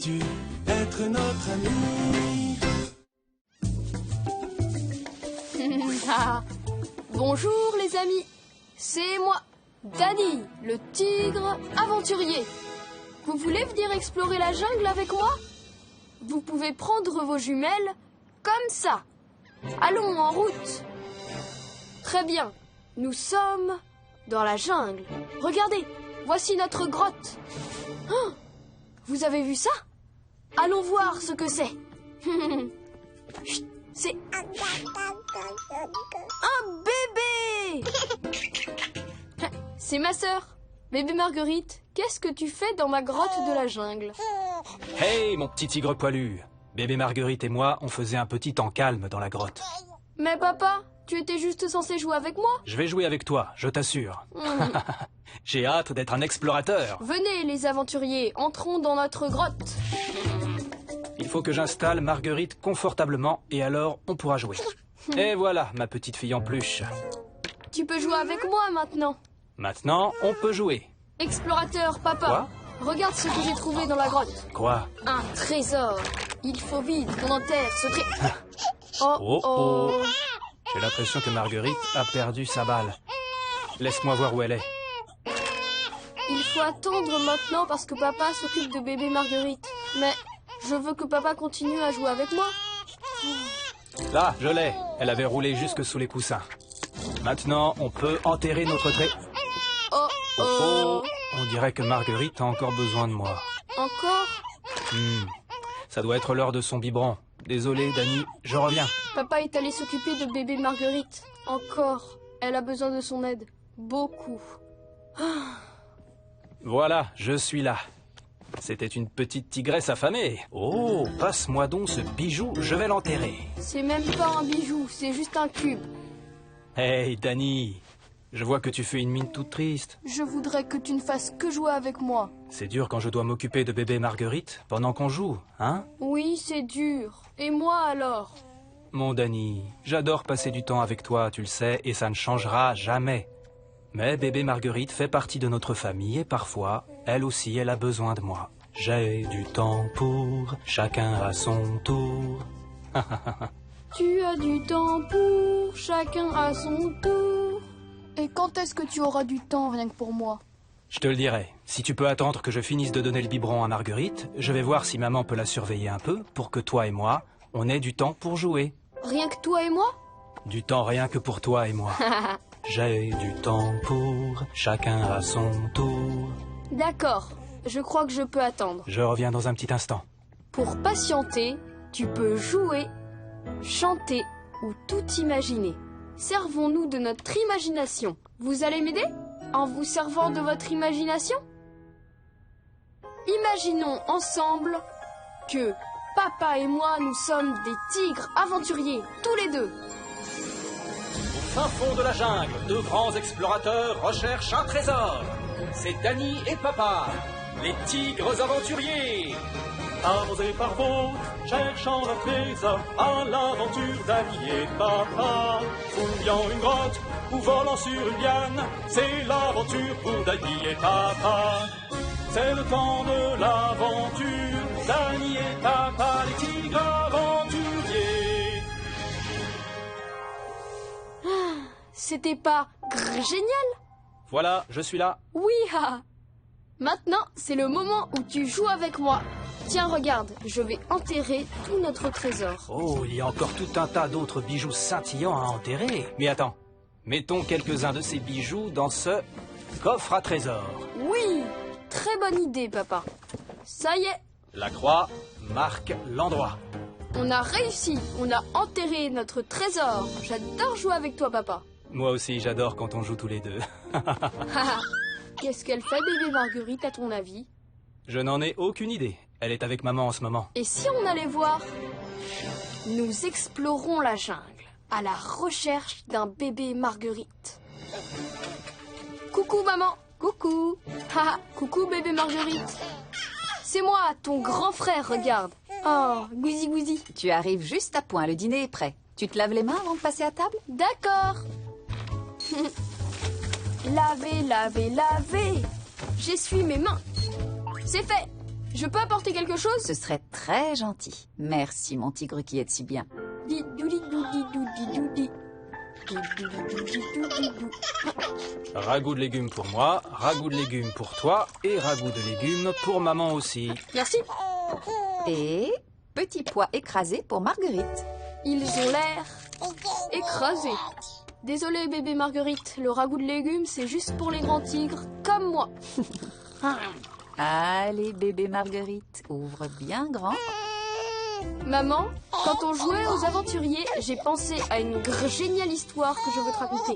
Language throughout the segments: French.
veux-tu être notre ami? Ah. Bonjour les amis, c'est moi, Danny, le tigre aventurier. Vous voulez venir explorer la jungle avec moi? Vous pouvez prendre vos jumelles comme ça. Allons en route. Très bien, nous sommes dans la jungle. Regardez, voici notre grotte. Oh, vous avez vu ça? Allons voir ce que c'est. Chut, c'est un bébé. C'est ma sœur. Bébé Marguerite, qu'est-ce que tu fais dans ma grotte de la jungle? Hey, mon petit tigre poilu. Bébé Marguerite et moi, on faisait un petit temps calme dans la grotte. Mais papa, tu étais juste censé jouer avec moi. Je vais jouer avec toi, je t'assure. J'ai hâte d'être un explorateur. Venez les aventuriers, entrons dans notre grotte. Il faut que j'installe Marguerite confortablement et alors on pourra jouer. Et voilà, ma petite fille en peluche. Tu peux jouer avec moi maintenant. Maintenant, on peut jouer. Explorateur, papa. Quoi? Regarde ce que j'ai trouvé dans la grotte. Quoi? Un trésor. Il faut vite qu'on enterre ce trésor. Oh, Oh oh. oh. J'ai l'impression que Marguerite a perdu sa balle. Laisse-moi voir où elle est. Il faut attendre maintenant parce que papa s'occupe de bébé Marguerite. Mais je veux que papa continue à jouer avec moi. Là, je l'ai. Elle avait roulé jusque sous les coussins. Maintenant, on peut enterrer notre trésor. Oh, Oh, oh. on dirait que Marguerite a encore besoin de moi. Encore? Ça doit être l'heure de son biberon. Désolé, Danny, je reviens. Papa est allé s'occuper de bébé Marguerite. Encore. Elle a besoin de son aide. Beaucoup. Voilà, je suis là. C'était une petite tigresse affamée. Oh, passe-moi donc ce bijou, je vais l'enterrer. C'est même pas un bijou, c'est juste un cube. Hey, Danny, je vois que tu fais une mine toute triste. Je voudrais que tu ne fasses que jouer avec moi. C'est dur quand je dois m'occuper de bébé Marguerite pendant qu'on joue, hein? Oui, c'est dur. Et moi alors? Mon Danny, j'adore passer du temps avec toi, tu le sais, et ça ne changera jamais. Mais bébé Marguerite fait partie de notre famille et parfois, elle aussi, elle a besoin de moi. J'ai du temps pour chacun à son tour. Tu as du temps pour chacun à son tour. Et quand est-ce que tu auras du temps rien que pour moi? Je te le dirai. Si tu peux attendre que je finisse de donner le biberon à Marguerite, je vais voir si maman peut la surveiller un peu pour que toi et moi, on ait du temps pour jouer. Rien que toi et moi? Du temps rien que pour toi et moi. J'ai du temps pour chacun à son tour. D'accord, je crois que je peux attendre. Je reviens dans un petit instant. Pour patienter, tu peux jouer, chanter ou tout imaginer. Servons-nous de notre imagination. Vous allez m'aider en vous servant de votre imagination? Imaginons ensemble que papa et moi, nous sommes des tigres aventuriers, tous les deux. Au fin fond de la jungle, deux grands explorateurs recherchent un trésor. C'est Danny et papa, les tigres aventuriers. Arrosés par vôtre, cherchant leur trésor, à l'aventure Danny et papa. Fouillant une grotte ou volant sur une liane, c'est l'aventure pour Danny et papa. C'est le temps de l'aventure, Danny et papa, les tigres aventuriers. C'était pas génial? Voilà, je suis là. Oui, ah. Maintenant, c'est le moment où tu joues avec moi. Tiens, regarde, je vais enterrer tout notre trésor. Oh, il y a encore tout un tas d'autres bijoux scintillants à enterrer. Mais attends, mettons quelques-uns de ces bijoux dans ce coffre à trésor. Oui, très bonne idée, papa. Ça y est, La croix marque l'endroit. on a réussi. On a enterré notre trésor. J'adore jouer avec toi, papa. Moi aussi, j'adore quand on joue tous les deux. Qu'est-ce qu'elle fait, bébé Marguerite, à ton avis? Je n'en ai aucune idée. Elle est avec maman en ce moment. Et si on allait voir? Nous explorons la jungle à la recherche d'un bébé Marguerite. Coucou maman, coucou. Coucou bébé Marguerite. C'est moi, ton grand frère, regarde. Oh, Gouzi Gouzi. Tu arrives juste à point, le dîner est prêt. Tu te laves les mains avant de passer à table? D'accord. Laver, laver, laver. J'essuie mes mains. C'est fait. Je peux apporter quelque chose? Ce serait très gentil. Merci, mon tigre qui est si bien. Ragoût de légumes pour moi, ragoût de légumes pour toi et ragoût de légumes pour maman aussi. Merci. Et petit pois écrasé pour Marguerite. Ils ont l'air écrasés. Désolée, bébé Marguerite, le ragoût de légumes, c'est juste pour les grands tigres, comme moi. Allez, bébé Marguerite, ouvre bien grand. Maman, quand on jouait aux aventuriers, j'ai pensé à une géniale histoire que je veux te raconter.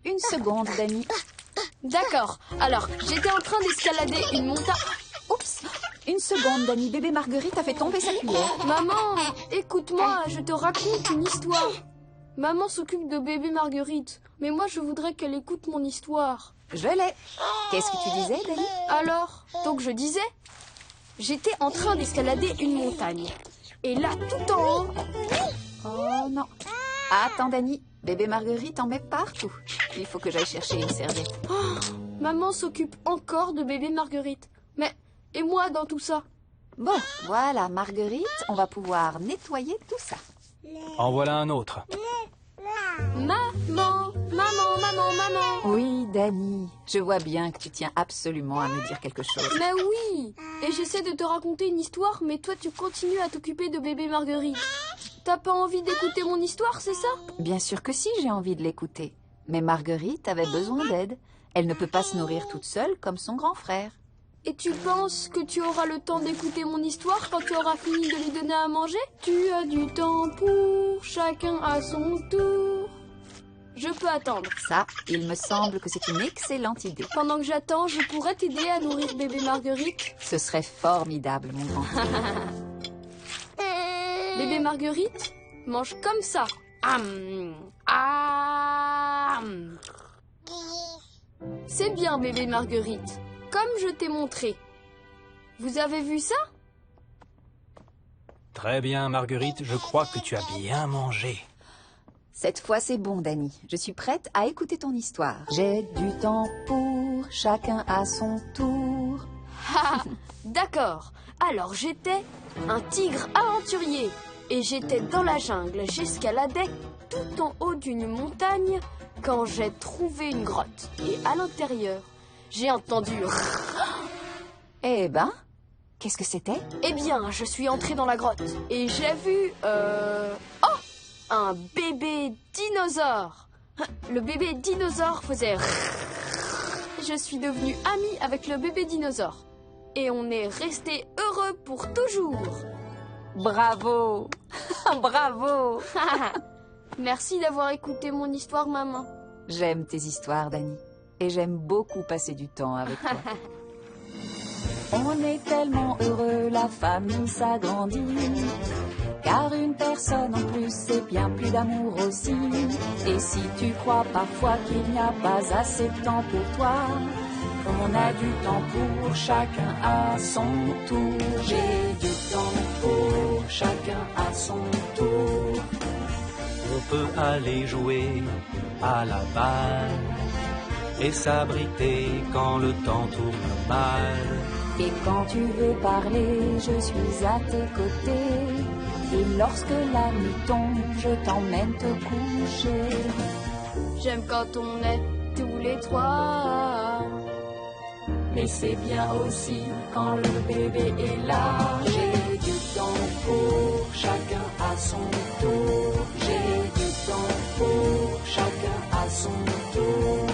Une seconde, Dani. D'accord. Alors, j'étais en train d'escalader une montagne. Oups, une seconde, Dani. Bébé Marguerite a fait tomber sa cuillère. Maman, écoute-moi, je te raconte une histoire. Maman s'occupe de bébé Marguerite, mais moi je voudrais qu'elle écoute mon histoire. Je l'ai. Qu'est-ce que tu disais, Dani? Alors, donc je disais, j'étais en train d'escalader une montagne. Et là, tout en haut... Oh non. Attends, Dani. Bébé Marguerite en met partout. Il faut que j'aille chercher une serviette. Oh, maman s'occupe encore de bébé Marguerite. Mais, et moi dans tout ça? Bon, voilà, Marguerite, on va pouvoir nettoyer tout ça. En voilà un autre. Maman. Oui, Dani, je vois bien que tu tiens absolument à me dire quelque chose. Mais oui. Et j'essaie de te raconter une histoire, mais toi tu continues à t'occuper de bébé Marguerite. T'as pas envie d'écouter mon histoire, c'est ça? Bien sûr que si, j'ai envie de l'écouter. Mais Marguerite avait besoin d'aide. Elle ne peut pas se nourrir toute seule comme son grand frère. Et tu penses que tu auras le temps d'écouter mon histoire quand tu auras fini de lui donner à manger? Tu as du temps pour chacun à son tour. Je peux attendre. Ça, il me semble que c'est une excellente idée. Pendant que j'attends, je pourrais t'aider à nourrir bébé Marguerite. Ce serait formidable, mon grand. Bébé Marguerite mange comme ça. Am. C'est bien, bébé Marguerite. Comme je t'ai montré. Vous avez vu ça? Très bien, Marguerite, je crois que tu as bien mangé. Cette fois, c'est bon, Dani. Je suis prête à écouter ton histoire. J'ai du temps pour chacun à son tour. Ah, d'accord. Alors, j'étais un tigre aventurier. Et j'étais dans la jungle. J'escaladais tout en haut d'une montagne quand j'ai trouvé une grotte. Et à l'intérieur, j'ai entendu... Eh ben, qu'est-ce que c'était? Eh bien, je suis entrée dans la grotte. Et j'ai vu... Oh! Un bébé dinosaure. Le bébé dinosaure faisait... Je suis devenue amie avec le bébé dinosaure. Et on est restés heureux pour toujours. Bravo! Bravo! Merci d'avoir écouté mon histoire, maman. J'aime tes histoires, Dani. Et j'aime beaucoup passer du temps avec toi. On est tellement heureux, la famille s'agrandit. Car une personne en plus, c'est bien plus d'amour aussi. Et si tu crois parfois qu'il n'y a pas assez de temps pour toi, on a du temps pour chacun à son tour. J'ai du temps pour chacun à son tour. On peut aller jouer à la balle et s'abriter quand le temps tourne mal. Et quand tu veux parler, je suis à tes côtés. Et lorsque la nuit tombe, je t'emmène te coucher. J'aime quand on est tous les trois. Mais c'est bien aussi quand le bébé est là. J'ai du temps pour chacun à son tour. J'ai du temps pour chacun à son tour.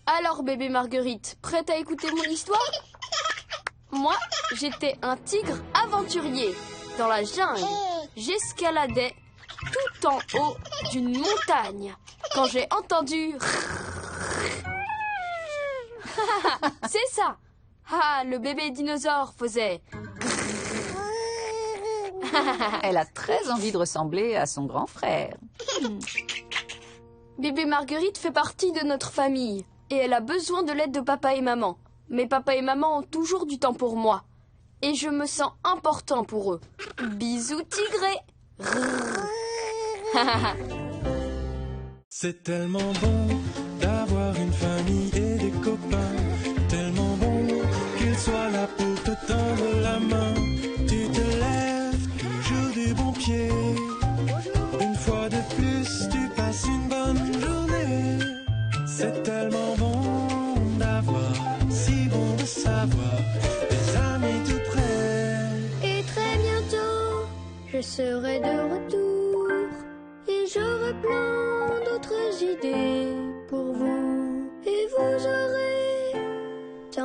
Alors, bébé Marguerite, prête à écouter mon histoire? Moi, j'étais un tigre aventurier. Dans la jungle, j'escaladais tout en haut d'une montagne. Quand j'ai entendu... C'est ça. Ah, le bébé dinosaure faisait... Elle a très envie de ressembler à son grand frère. Bébé Marguerite fait partie de notre famille. Et elle a besoin de l'aide de papa et maman. Mais papa et maman ont toujours du temps pour moi. Et je me sens important pour eux. Bisous tigré. C'est tellement bon d'avoir une famille et des copains, tellement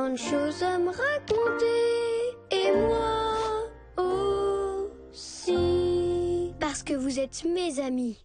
tant de choses à me raconter. Et moi aussi. Parce que vous êtes mes amis.